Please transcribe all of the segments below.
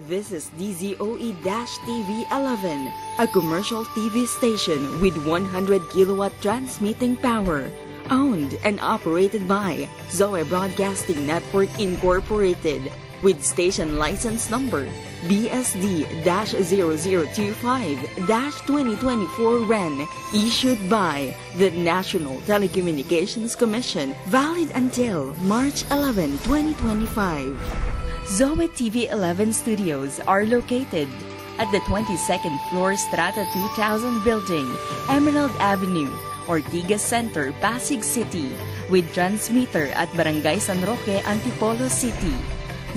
This is DZOE-TV11, a commercial TV station with 100 kilowatt transmitting power, owned and operated by Zoe Broadcasting Network Incorporated, with station license number BSD-0025-2024 REN, issued by the National Telecommunications Commission, valid until March 11, 2025. Zoe TV11 studios are located at the 22nd floor Strata 2000 building, Emerald Avenue, Ortigas Center, Pasig City, with transmitter at Barangay San Roque, Antipolo City.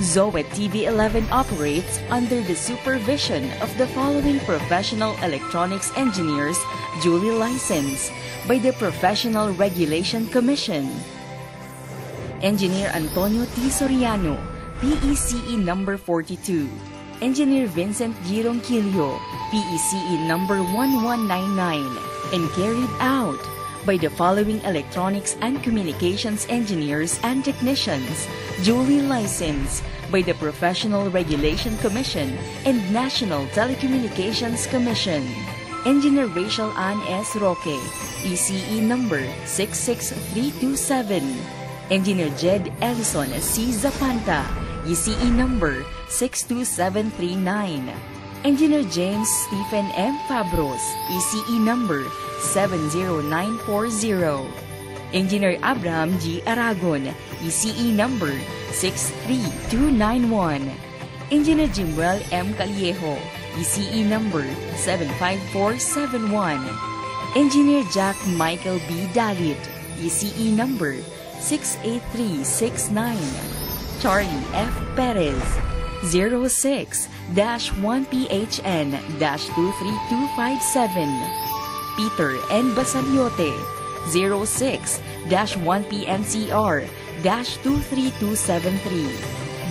Zoe TV11 operates under the supervision of the following professional electronics engineers duly licensed by the Professional Regulation Commission. Engineer Antonio T. Soriano, PECE number 42. Engineer Vincent G. Ronquillo, PECE number 1199, and carried out by the following electronics and communications engineers and technicians duly licensed by the Professional Regulation Commission and National Telecommunications Commission. Engineer Rachel Ann S. Roque, PCE number 66327. Engineer Jed Ellison C. Zapanta, ECE number 62739. Engineer James Stephen M. Fabros, ECE number 70940. Engineer Abraham G. Aragon, ECE number 63291. Engineer Jimuel M. Callejo, ECE number 75471. Engineer Jack Michael B. Dalit, ECE number 68369. Charlie F. Perez, 06-1PHN-23257. Peter N. Basaliote, 06-1PNCR-23273.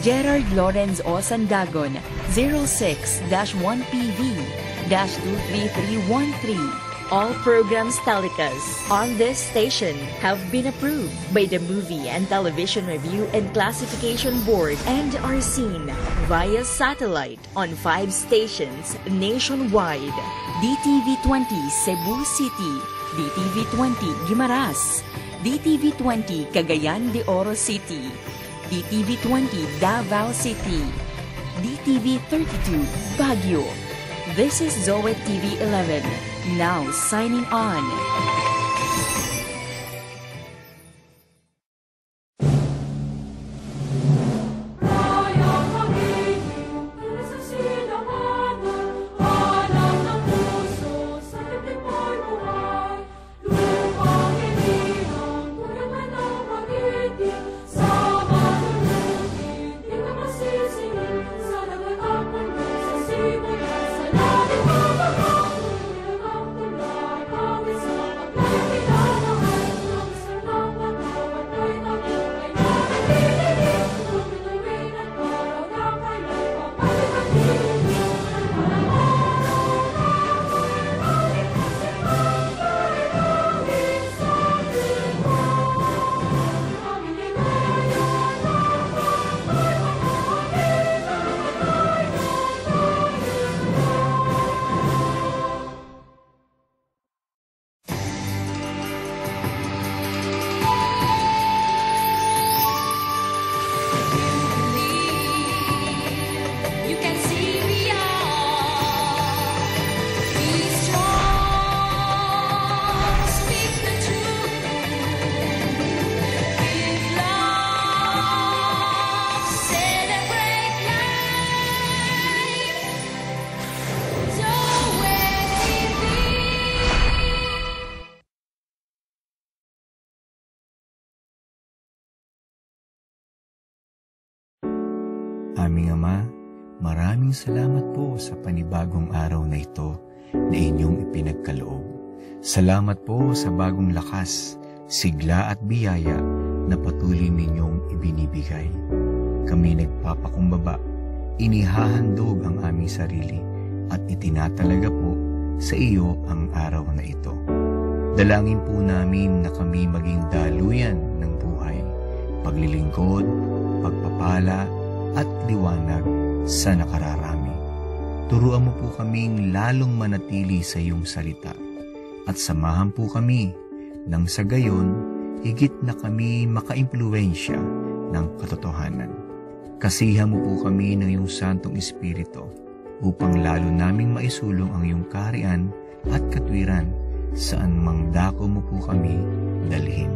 Gerard Lawrence O. Sandagon, 06-1PV-23313. All programs telecast on this station have been approved by the Movie and Television Review and Classification Board and are seen via satellite on 5 stations nationwide: DTV20 Cebu City, DTV20 Guimaras, DTV20 Cagayan de Oro City, DTV20 Davao City, DTV32 Baguio. This is Zoe TV11, now signing on. Aming Ama, maraming salamat po sa panibagong araw na ito na inyong ipinagkaloob. Salamat po sa bagong lakas, sigla at biyaya na patuloy ninyong ibinibigay. Kami nagpapakumbaba, inihahandog ang aming sarili at itinatalaga po sa iyo ang araw na ito. Dalangin po namin na kami maging daluyan ng buhay, paglilingkod, pagpapala at liwanag sa nakararami. Turuan mo po kaming lalong manatili sa iyong salita at samahan po kami nang sa gayon higit na kami makaimpluwensya ng katotohanan. Kasihan mo po kami ng iyong Santong Espiritu upang lalo naming maisulong ang iyong kaharian at katwiran saan mang dako mo po kami dalhin.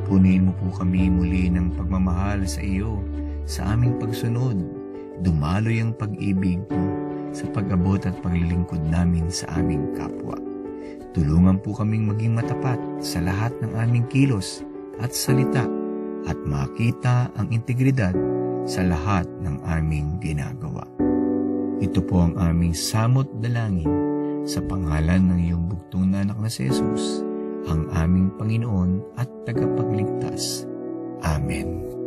Punuin mo po kami muli ng pagmamahal sa iyo sa aming pagsunod. Dumaloy ang pag-ibig mo sa pag-abot at paglilingkod namin sa aming kapwa. Tulungan po kaming maging matapat sa lahat ng aming kilos at salita at makita ang integridad sa lahat ng aming ginagawa. Ito po ang aming samot dalangin sa pangalan ng iyong bugtong na anak na si Jesus, ang aming Panginoon at tagapagligtas. Amen.